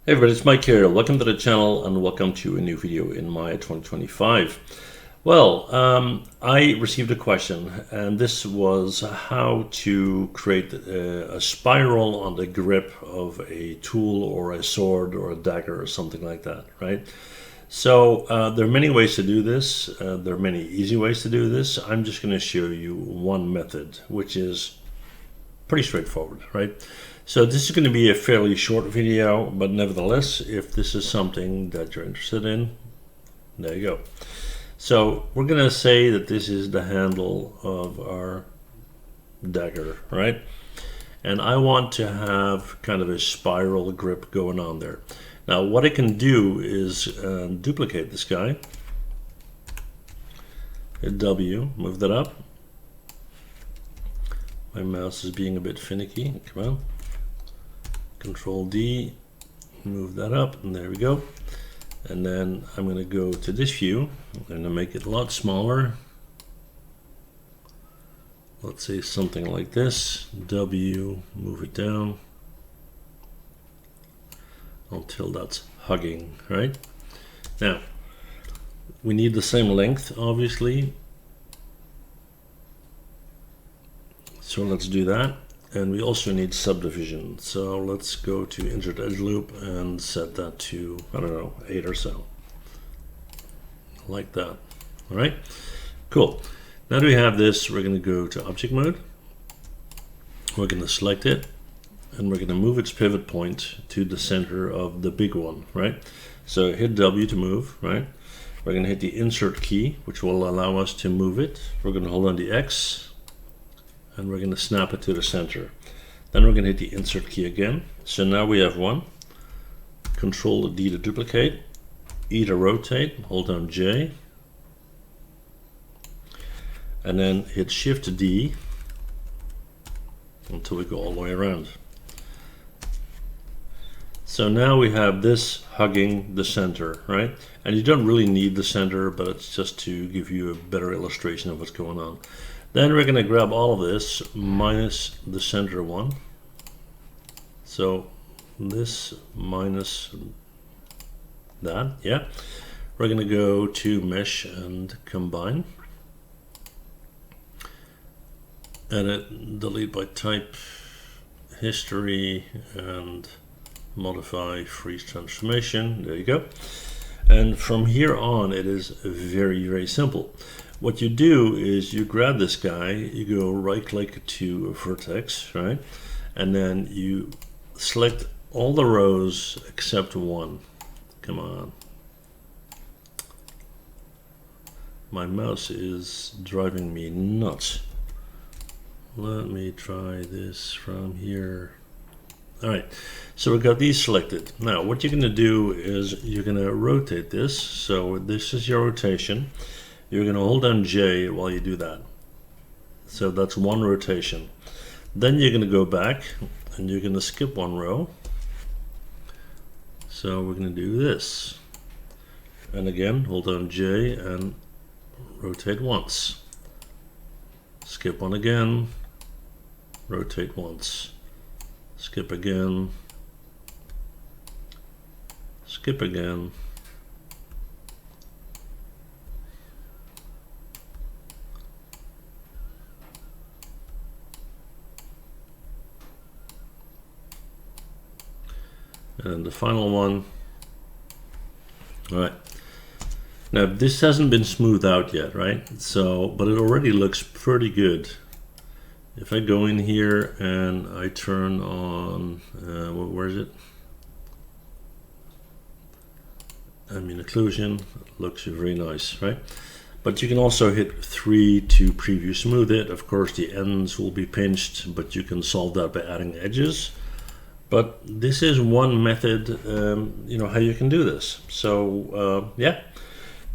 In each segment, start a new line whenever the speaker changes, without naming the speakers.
Hey everybody, it's Mike here. Welcome to the channel and welcome to a new video in my 2025. Well, I received a question, and this was how to create a spiral on the grip of a tool or a sword or a dagger or something like that, right? So there are many ways to do this. There are many easy ways to do this. I'm just going to show you one method, which is pretty straightforward, right? So this is going to be a fairly short video, but nevertheless, if this is something that you're interested in, there you go. So we're going to say that this is the handle of our dagger, right? And I want to have kind of a spiral grip going on there. Now what I can do is duplicate this guy. Hit W, move that up. My mouse is being a bit finicky, come on. Control D, move that up, and there we go. And then I'm going to go to this view. I'm going to make it a lot smaller. Let's say something like this. W, move it down until that's hugging, right? Now, we need the same length, obviously. So let's do that. And we also need subdivision. So let's go to insert edge loop and set that to, I don't know, 8 or so. Like that. All right, cool. Now that we have this, we're going to go to object mode. We're going to select it and we're going to move its pivot point to the center of the big one, right? So hit W to move, right? We're going to hit the insert key, which will allow us to move it. We're going to hold on the X and we're going to snap it to the center. Then we're going to hit the insert key again. So now we have one. Control D to duplicate, E to rotate, hold down J, and then hit Shift D until we go all the way around. So now we have this hugging the center, right? And you don't really need the center, but it's just to give you a better illustration of what's going on. Then we're going to grab all of this minus the center one. So this minus that, yeah. We're going to go to mesh and combine. Edit, delete by type, history, and modify freeze transformation. There you go. And from here on, it is very, very simple. What you do is you grab this guy, you go right click to a vertex, right? And then you select all the rows except one. Come on. My mouse is driving me nuts. Let me try this from here. All right, so we've got these selected. Now what you're going to do is you're going to rotate this. So this is your rotation. You're going to hold down J while you do that. So that's one rotation. Then you're going to go back and you're going to skip one row. So we're going to do this. And again, hold down J and rotate once. Skip one again, rotate once. Skip again, skip again. And the final one. All right. Now this hasn't been smoothed out yet, right? So, but it already looks pretty good. If I go in here and I turn on, where is it? Ambient occlusion, looks very nice, right? But you can also hit 3 to preview smooth it. Of course, the ends will be pinched, but you can solve that by adding edges. But this is one method, how you can do this. So yeah,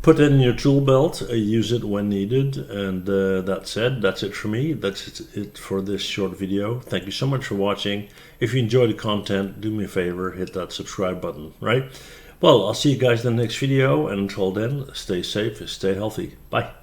put it in your tool belt, use it when needed, and that's it for me. That's it for this short video. Thank you so much for watching. If you enjoyed the content, do me a favor, hit that subscribe button, right? Well, I'll see you guys in the next video, and until then, stay safe, stay healthy. Bye.